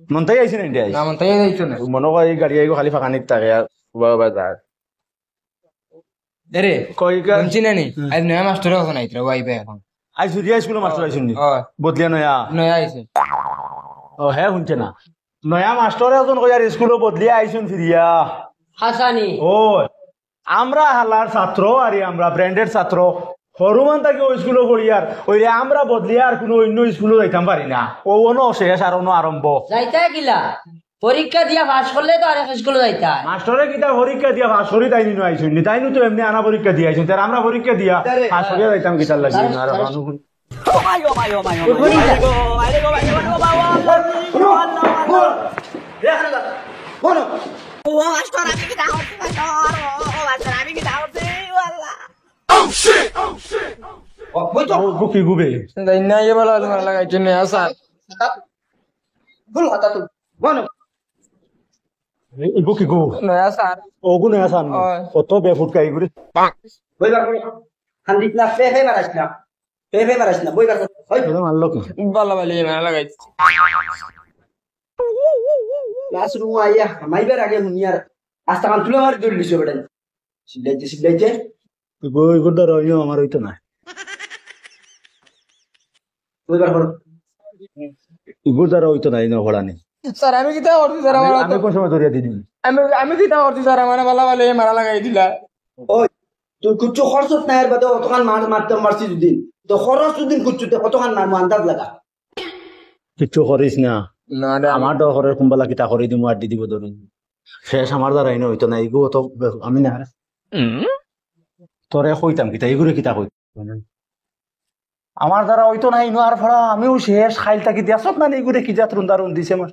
মনটাই আইছে না ইন্ডিয়া না মন তাই যাইতো না মনে হয় এই গাড়ি আইগো খালি ফাঁকা নিতে থাকে আর বাবা যায় রে কই শুনছি না নি আজ নয়া মাস্টার এখন আইতরা ওয়াইবে এখন আই সুরিয়া স্কুলে মাস্টার আইছুন নি ও বদলিয়া নয়া নয়া আইছে ও হ্যাঁ শুনছে না নয়া মাস্টার একজন কই আর স্কুলে বদলিয়া আইছুন ফিরিয়া হাসানি ও আমরা হালার ছাত্র আর আমরা ব্র্যান্ডেড ছাত্র হরুমান তাকে ওই স্কুলে পড়ি আর ওই আমরা বদলিয়া আর কোনো অন্য স্কুলে যাইতাম পারি না ও অনো শেষ আর অন্য আরম্ভ যাইতা কিলা পরীক্ষা দিয়া পাস করলে তো আরেক স্কুলে যাইতা মাস্টারে কিতা পরীক্ষা দিয়া পাস করি তাই নিনো আইছুন নি তাইনু তো এমনি আনা পরীক্ষা দিয়া আইছুন তার আমরা পরীক্ষা দিয়া পাস করিয়া যাইতাম কিতার লাগি আর কি গুবে তাই না ইয়ে বলা তোমার লাগাইছে নয়া স্যার বুকি গো নয়া স্যার ওগু নয়া সান কত বেফুট কাই গুরে মারলো কি বালা বালি না লাগাইছে ক্লাসরুম আইয়া মাইবার আগে হুনিয়ার আস্তা কান তুলে মারি দৌড় লিছো বেটা সিলাইতে বই গুডার হইও আমার হইতো না বইবার করো গুডার হইতো না ইনো হড়ানি স্যার আমি কিতা করছি স্যার আমার আমি কোন সময় ধরিয়া দিদিন আমি কিতা করছি স্যার আমার বালা বালি মারা লাগাই দিলা ওই তুই কুচ্ছু খরচত নাই বাদে অতখান মারতে মারছি দুদিন তো খরচ দুদিন কুচ্ছুতে কতখান মারমু আন্দাজ লাগা কিচ্ছু করিস না না রে আমার তো ঘরের কুম্বালা কিতা করে দিমু আর দিব ধরুন শেষ আমার দ্বারা ইনো হইতো না ইগো তো আমি না তোরে কইতাম কিতা ইগুরে কিতা কই আমার দ্বারা হইতো না ইনো আর ফড়া আমিও শেষ খাইল তাকি দিয়া সব না ইগুরে কি যাত্রুন দারুন দিছে আমার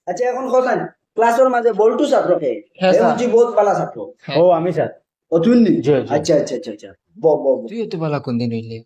আচ্ছা এখন খোঁজান ক্লাসের মাঝে বল্টু ছাত্রকে হ্যাঁ, স্যার। এমজি বহুত বালা ছাত্র ও আমি স্যার ও তুই নি জি, জি। আচ্ছা আচ্ছা আচ্ছা আচ্ছা ব ব ব। তুই এত বালা কোন দিন হইলে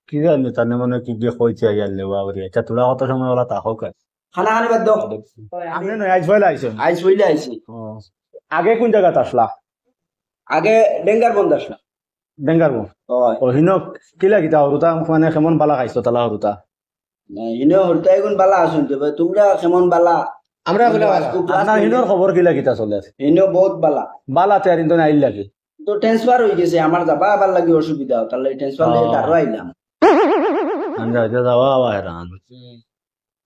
কি জানি তার মানে কি দিয়ে কইছে আইয়ালে বাবরে আচ্ছা তোলা কত সময় ওলা তা হোক খানা খানি বাদ দাও আপনি নয় আজ ভাইলা আইছেন আইস হইলে আইছি আগে কোন জায়গাতে আসলা আগে ডেঙ্গার বন্ধ আসলাম ডেঙ্গারবো ও হিনো কিলা কিতা হরুতা মানে কেমন বালা খাইছো তালা হরুতা ইনো হরতা এগুন বালা আসুন তো তোমরা কেমন বালা আমরা বলে বালা আপনার হিনোর খবর কিলা কিতা চলে আছে ইনো বহুত বালা বালা তেয়ার ইন্দন আইল লাগে তো ট্রান্সফার হয়ে গেছে আমার যাবা আবার লাগি অসুবিধা তাহলে ট্রান্সফার হয়ে আরো আইলাম আমরা এটা যাওয়া আবার হেরান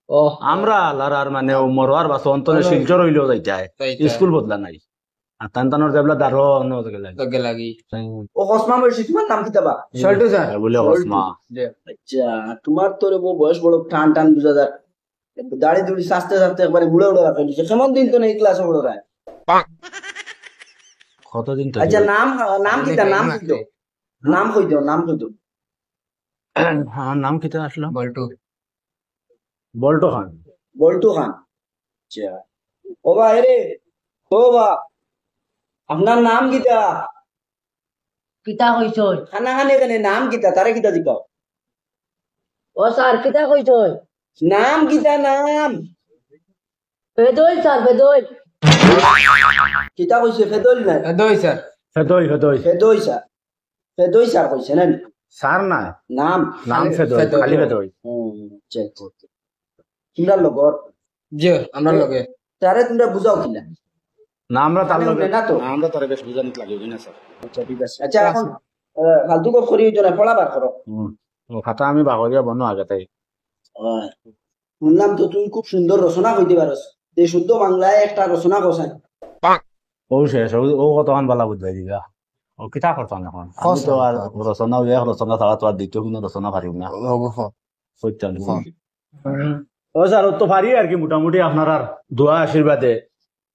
ও আমরা আল্লাহর আর মানে ও মরোয়ার বাস অন্তরে শিলচর হইলেও যাইতায় স্কুল বদলা নাই আর টান টানোর যেবলা দারো অন্য গেলে তোকে লাগি ও হসমা বয়সী তোমার নাম কি দাবা সল্টু স্যার বলে হসমা আচ্ছা তোমার তোর বয়স বড় টান টান 2000 দাড়ি দুড়ি সাস্তে সাস্তে একবারে মুড়ে উড়ে রাখে দিছে কেমন দিন তো নেই ক্লাসে বড় রায় কতদিন তো আচ্ছা নাম নাম কি তার নাম কি তো নাম কই দাও নাম কই দাও হ্যাঁ নাম কিতা আসলো বল্টু বল্টো খান বল্টু খান আচ্ছা ও বা রে ও বা আপনার নাম কিতা কিতা কইছই খানা খানে কেন নাম কিতা তারে কিতা দিকাও ও স্যার কিতা কইছই নাম কিতা নাম বেদই স্যার বেদই কিতা কইছে ফেদল না দই স্যার ফেদই ফেদই ফেদই স্যার কইছে না সার না নাম নাম ফেদই খালি ফেদই চেক তোমরা লগর জি আমরা লগে তারে তোমরা বুঝাও কিনা না আমরা তার লগে না তো আমরা তারে বেশ বুঝানিত লাগে না স্যার আচ্ছা ঠিক আছে আচ্ছা এখন ফালতু কপ করি হইতো না পড়াবার করো ও খাতা আমি বাগরিয়া বনো আগে তাই শুনলাম তো তুই খুব সুন্দর রচনা কইতে পারস এই শুদ্ধ বাংলায় একটা রচনা কসাই ও শেষ ও কতক্ষণ বালা বুঝবাই দিবা ও কিতা করতাম এখন আমি তো আর রচনা এক রচনা ছাড়া তো আর দ্বিতীয় কোনো রচনা পারিব না সত্যান ও স্যার ও তো পারি আর কি মোটামুটি আপনার আর দোয়া আশীর্বাদে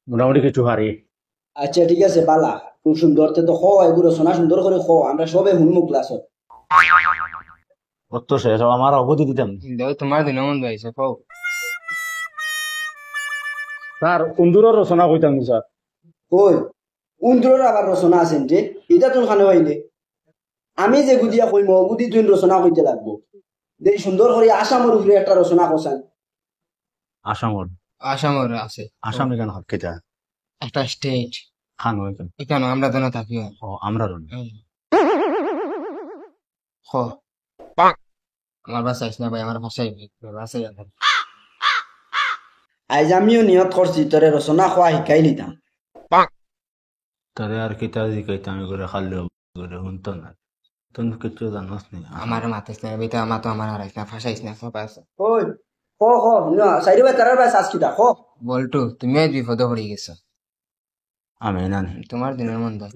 মোটামুটি কিছু পারি আচ্ছা ঠিক আছে বালা খুব সুন্দর তো খ এগুলো রচনা সুন্দর করে খ আমরা সবে হুনমু ক্লাসত অত শেষ আমার অবধি দিতাম তোমার দিন মন যাইছে কও স্যার কুন্দুরের রচনা কইতাম স্যার কই উন্দ্রর আবার রচনা আছেন যে এটা তোর খানে হইলে আমি যে গুদিয়া কইম গুদি তুই রচনা কইতে লাগবো যে সুন্দর করে আসামের উপরে একটা রচনা কসান আসামর আসামর আছে আসাম এখানে হক কেটা একটা স্টেট খান ওইখানে এখানে আমরা তো না থাকি ও আমরা রন হ আমার বাসায় না ভাই আমার বাসায় বাসায় আজ আমিও নিয়ত করছি তোরে রচনা খোয়া শিকাই লিতাম। তারে আর কিতা দিকাইতে আমি করে খালি করে শুনতো না তুমি কিছু জানোস নি আমার মাথাইস না বেটা আমার তো আমার হারাইস না ফাঁসাইস না সব আছে ওই সাইড ভাই তারার ভাই সাজ কিতা খো বল্টু তুমিও বিপদে পড়ে গেছো আমি নানি তোমার দিনের মন ভাই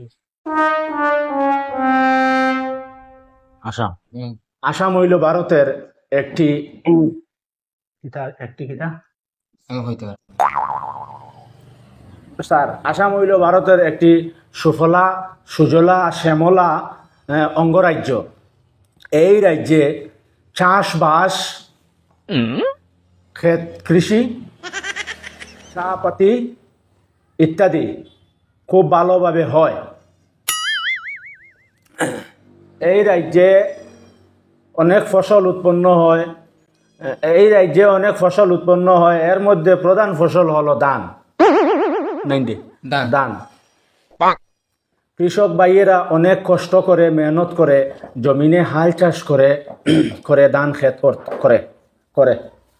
আসাম হুম আসাম হইল ভারতের একটি কিতা আমি হইতে পারি স্যার আসাম হইল ভারতের একটি সুফলা সুজলা শ্যামলা অঙ্গরাজ্য। এই রাজ্যে চাষবাস ক্ষেত কৃষি চাপাতি ইত্যাদি খুব ভালোভাবে হয়। এই রাজ্যে অনেক ফসল উৎপন্ন হয়। এর মধ্যে প্রধান ফসল হলো ধান। দান ধান কৃষক ভাইয়েরা অনেক কষ্ট করে মেহনত করে জমিনে হাল চাষ করে ধান ক্ষেত করে করে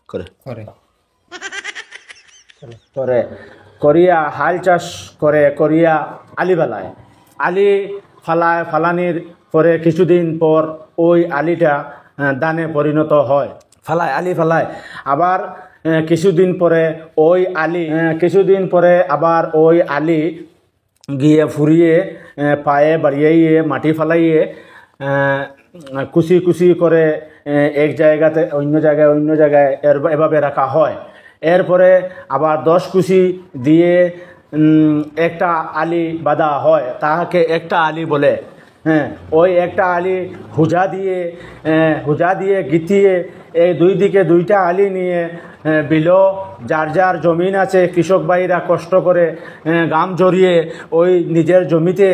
করে করে করিয়া হাল চাষ করিয়া আলি ফালানির পরে কিছুদিন পর ওই আলিটা ধানে পরিণত হয়। আলি ফালায় আবার কিছুদিন পরে আবার ওই আলি গিয়ে ফুরিয়ে পায়ে বাড়িয়ে মাটি ফালাইয়ে কুচি করে এক জায়গাতে অন্য জায়গায় এভাবে রাখা হয়। এরপরে আবার 10 কুচি দিয়ে একটা আলি বাঁধা হয়, তাহাকে একটা আলি বলে। হ্যাঁ, ওই একটা আলি হুজা দিয়ে গিতিয়ে এই দুই দিকে দুইটা আলি নিয়ে বিলো যার জমিন আছে কৃষক ভাইরা কষ্ট করে গাম জড়িয়ে ওই নিজের জমিতে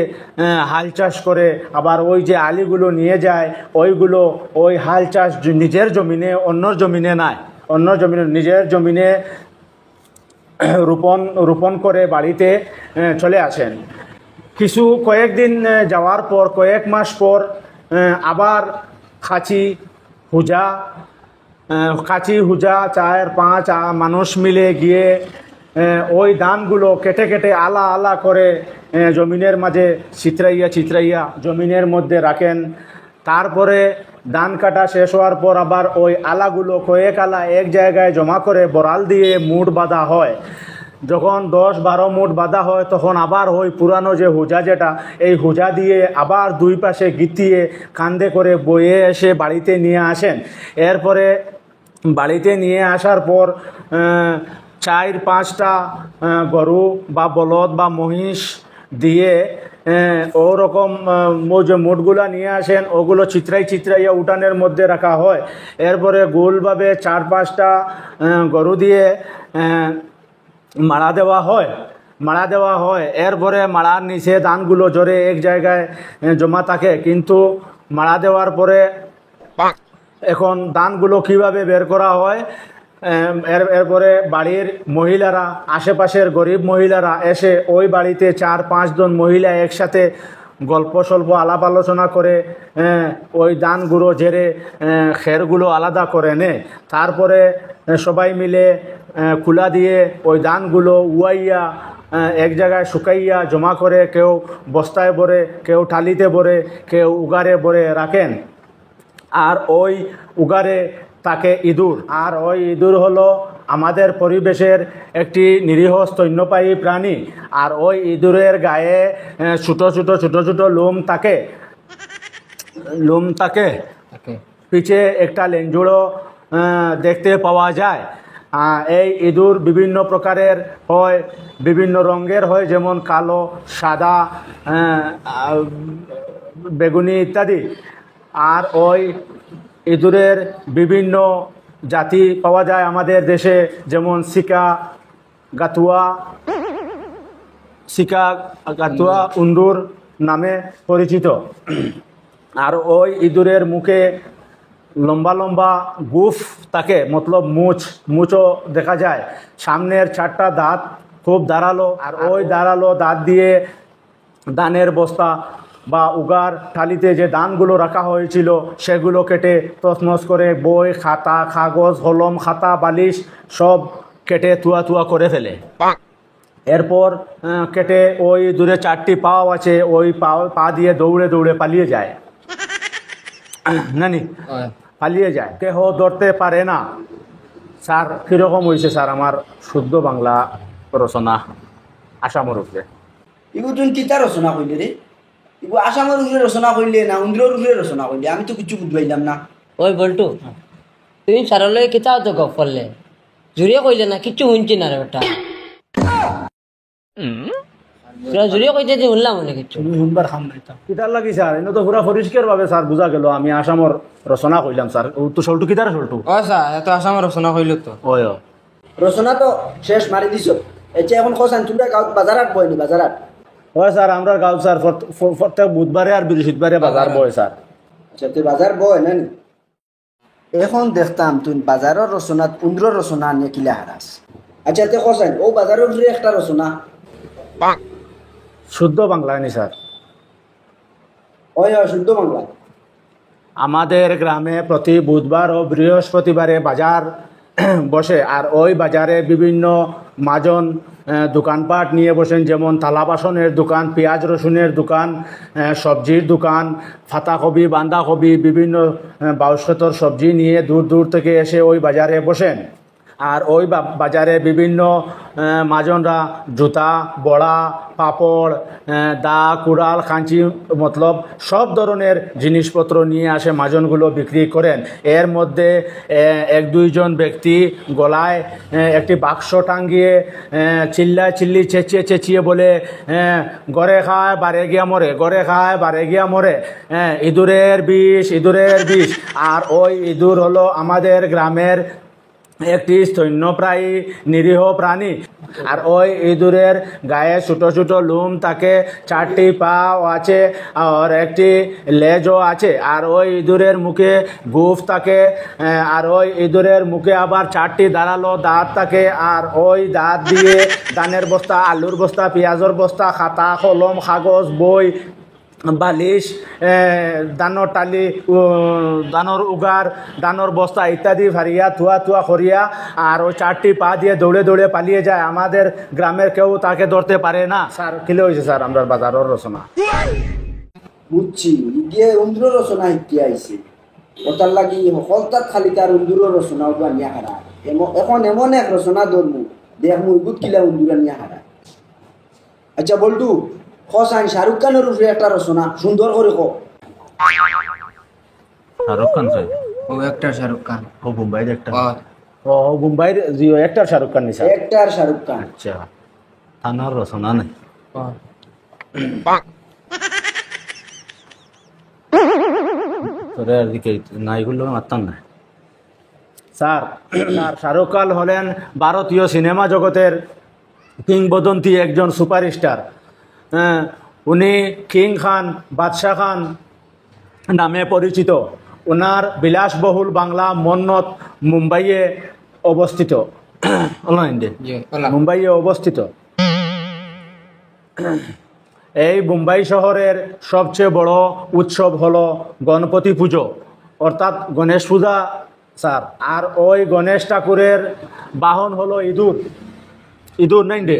হাল চাষ করে আবার ওই যে আলিগুলো নিয়ে যায় ওইগুলো ওই হাল চাষ নিজের জমিনে নিজের জমিনে রোপণ করে বাড়িতে চলে আসেন। কয়েকদিন যাওয়ার পর কয়েক মাস পর আবার খাঁচি হুজা 4-5 মানুষ মিলে গিয়ে ওই ধানগুলো কেটে আলা করে জমিনের মাঝে ছিতরাইয়া জমিনের মধ্যে রাখেন। তারপরে ধান কাটা শেষ হওয়ার পর আবার ওই আলাগুলো কয়েক আলা এক জায়গায় জমা করে বড়াল দিয়ে মুঠ বাঁধা হয়। যখন 10-12 মুঠ বাঁধা হয় তখন আবার ওই পুরানো যে হুজা এই হুজা দিয়ে আবার দুই পাশে গিতিয়ে কান্দে করে বয়ে এসে বাড়িতে নিয়ে আসেন। এরপরে বাড়িতে নিয়ে আসার পর 4-5টা গরু বা বলদ বা মহিষ দিয়ে ওরকম যে মুঠগুলা নিয়ে আসেন ওগুলো চিত্রাইয়া উঠানের মধ্যে রাখা হয়। এরপরে গোলভাবে 4-5টা গরু দিয়ে মাড়া দেওয়া হয়। এরপরে মাড়ার নিচে ধানগুলো জোরে এক জায়গায় জমা থাকে। কিন্তু মাড়া দেওয়ার পরে এখন ধানগুলো কিভাবে বের করা হয়, এরপরে বাড়ির মহিলারা, আশেপাশের গরিব মহিলারা এসে ওই বাড়িতে 4-5 জন মহিলা একসাথে গল্প স্বল্প আলাপ আলোচনা করে ওই ধানগুলো ঝেড়ে খেরগুলো আলাদা করে নেয়। তারপরে সবাই মিলে কুলা দিয়ে ওই ধানগুলো উয়াইয়া এক জায়গায় শুকাইয়া জমা করে কেউ বস্তায় ভরে, কেউ টালিতে ভরে, কেউ উগারে ভরে রাখেন। আর ওই উগারে তাকে ইঁদুর। আর ওই ইঁদুর হলো আমাদের পরিবেশের একটি নিরীহ স্তন্যপায়ী প্রাণী। আর ওই ইঁদুরের গায়ে ছোট লোম থাকে। পিছে একটা লেঞ্জুড়ো দেখতে পাওয়া যায়। এই ইঁদুর বিভিন্ন প্রকারের হয়, বিভিন্ন রঙের হয়, যেমন কালো, সাদা, বেগুনি ইত্যাদি। আর ওই ইঁদুরের বিভিন্ন জাতি পাওয়া যায় আমাদের দেশে, যেমন সিকা গাতুয়া উন্দুর নামে পরিচিত। আর ওই ইঁদুরের মুখে লম্বা গুফ থাকে, মতলব মুচও দেখা যায়। সামনের 4টা দাঁত খুব ধারালো। আর ওই ধারালো দাঁত দিয়ে ধানের বস্তা বা উগার থালিতে যে ধানগুলো রাখা হয়েছিল সেগুলো কেটে তছনছ করে বই, খাতা, কাগজ, কলম, খাতা, বালিশ সব কেটে তুয়া তুয়া করে ফেলে। এরপর কেটে ওই দূরে 4টি পাও আছে, ওই পা দিয়ে দৌড়ে দৌড়ে পালিয়ে যায়। নানি পালিয়ে যায়, কেহ ধরতে পারে না। স্যার কীরকম হয়েছে স্যার আমার শুদ্ধ বাংলা রচনা আসামের উপরে? ইগু তুই কিতা রচনা কইলে রে? ইগু আসামের উপরে রচনা কইলে না উন্দ্রর উপরে রচনা কইলে? আমি তো কিছু বুঝবাইলাম না। ওই বল্টু, তুমি সারলৈ কিতাও তো গপ করলে, জুড়ে কইলে না, কিচ্ছু শুনছি না রে বেটা। জুড়ে কইতে যে শুনলাম মনে কিচ্ছু শুনবার খাম নাই। কিতার লাগি স্যার? এনে তো পুরা পরিষ্কার ভাবে স্যার বুঝা গেল আমি আসামের রচনা কইলাম স্যার। তো সল্টু কিতার সল্টু? ও স্যার এত আসামের রচনা কইল তো। ওই রচনা তো শেষ মারি দিছ। এটা এখন খসান তোমরা গাঁত বাজারাত বয়নি বাজারাত? ওই স্যার আমরা গাঁও স্যার প্রত্যেক বুধবারে আর বৃহস্পতিবারে বাজার বয় স্যার। আচ্ছা তুই বাজার বয় না? এখন দেখতাম তুই বাজারের রচনাত উন্দ্রর রচনা নিয়ে কিলা হারাস। আচ্ছা তে খসান ও বাজারের উপরে একটা রচনা শুদ্ধ বাংলা নি স্যার? ওই শুদ্ধ বাংলা। আমাদের গ্রামে প্রতি বুধবার ও বৃহস্পতিবারে বাজার বসে, আর ওই বাজারে বিভিন্ন মাজন দোকানপাট নিয়ে বসেন, যেমন থালা বাসনের দোকান, পেঁয়াজ রসুনের দোকান, সবজির দোকান, পাতাকপি বাঁধাকপি বিভিন্ন বাউশতর সবজি নিয়ে দূর দূর থেকে এসে ওই বাজারে বসেন। আর ওই বাজারে বিভিন্ন মাজনরা জুতা, বড়া, পাপড়, দা, কুড়াল, কাঁচি মতলব সব ধরনের জিনিসপত্র নিয়ে আসে, মাজনগুলো বিক্রি করেন। এর মধ্যে 1-2 জন ব্যক্তি গলায় একটি বাক্স টাঙ্গিয়ে চিল্লি চেঁচিয়ে বলে, গড়ে খায় বারে গিয়া মরে, গড়ে খায় বারে গিয়া মরে, ইঁদুরের বিষ, ইঁদুরের বিষ। আর ওই ইঁদুর হলো আমাদের গ্রামের একটি স্তন্যপ্রায়ী নিরীহ প্রাণী। আর ওই ইঁদুরের গায়ে ছোট ছোট লোম থাকে, 4টি পা আছে আর একটি লেজও আছে। আর ওই ইঁদুরের মুখে গুফ থাকে, আর ওই ইঁদুরের মুখে আবার 4টি ধারালো দাঁত থাকে। আর ওই দাঁত দিয়ে ধানের বস্তা, আলুর বস্তা, পেঁয়াজের বস্তা, খাতা কলম কাগজ বই বালিশ, দানোর টালি, দানোর উগার, দানোর বস্তা ইত্যাদি ভারিয়া থুয়া থুয়া করিয়া আর ওই 4টি পা দিয়ে দৌড়ে দৌড়ে পালিয়ে যায়। আমাদের গ্রামের কেউ তাকে ধরতে পারে না। স্যার কিলে হয়েছে স্যার আমরা বাজারের রচনা? বুঝছি গিয়ে উন্দ্র রচনা শিখতে আইছে, ওটার লাগি হলতাত খালি তার উন্দ্র রচনা ওটা নিয়ে হারা। এখন এমন এক রচনা ধরবো দেখ মুরগুত কিলা উন্দুরা নিয়ে হারা। আচ্ছা বল্টু খসান শাহরুখ খানের উপরে একটা রচনা সুন্দর করে কো। শাহরুখ খান স্যার? ও একটা শাহরুখ খান। ও মুম্বাইয়ের একটা? ও মুম্বাইয়ের একটা শাহরুখ খান নি স্যার? একটার শাহরুখ খান। আচ্ছা থানার রচনা নেই? তোরে আর দিকে নাইগুলো মারতাম না স্যার। শাহরুখ খান হলেন ভারতীয় সিনেমা জগতের কিংবদন্তি একজন সুপারস্টার। উনি কিং খান, বাদশাহ খান নামে পরিচিত। ওনার বিলাসবহুল বাংলা মন্নত মুম্বাইয়ে অবস্থিত। মুম্বাইয়ে অবস্থিত। এই মুম্বাই শহরের সবচেয়ে বড় উৎসব হলো গণপতি পুজো, অর্থাৎ গণেশ পূজা স্যার। আর ওই গণেশ ঠাকুরের বাহন হলো ইঁদুর, ইঁদুর নাই ডে।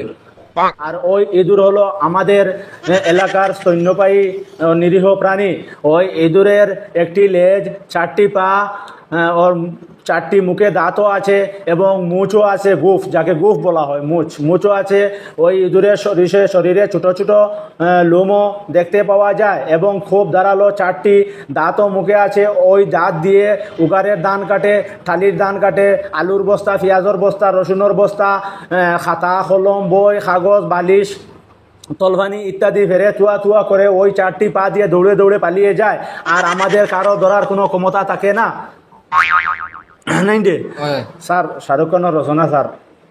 আর ওই ইঁদুর হলো আমাদের এলাকার স্তন্যপায়ী নিরীহ প্রাণী। ওই ইঁদুরের একটি লেজ, 4টি পা, ওর 4টি মুখে দাঁতও আছে এবং মুচও আছে, গুফ যাকে গুফ বলা হয়, মুচও আছে। ওই ইঁদুরের শরীরে ছোট ছোট লোমও দেখতে পাওয়া যায় এবং খুব ধারালো 4টি দাঁতও মুখে আছে। ওই দাঁত দিয়ে উগারের ধান কাটে, থালির ধান কাটে, আলুর বস্তা, পেঁয়াজের বস্তা, রসুনের বস্তা, খাতা কলম বই কাগজ বালিশ তলভানি ইত্যাদি ফেরে থুয়া থুয়া করে ওই 4টি পা দিয়ে দৌড়ে দৌড়ে পালিয়ে যায়। আর আমাদের কারো ধরার কোনো ক্ষমতা থাকে না। নাই ডে স্যার শাহরুখ খানের রচনা স্যার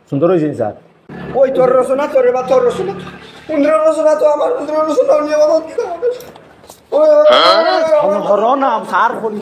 সুন্দর হয়েছে স্যার। ওই তোর রচনা তোর বা তোর রচনা উন্দ্র রচনা তো আমার উন্দ্র রচনা নিয়ে বাবা করো না স্যার বলি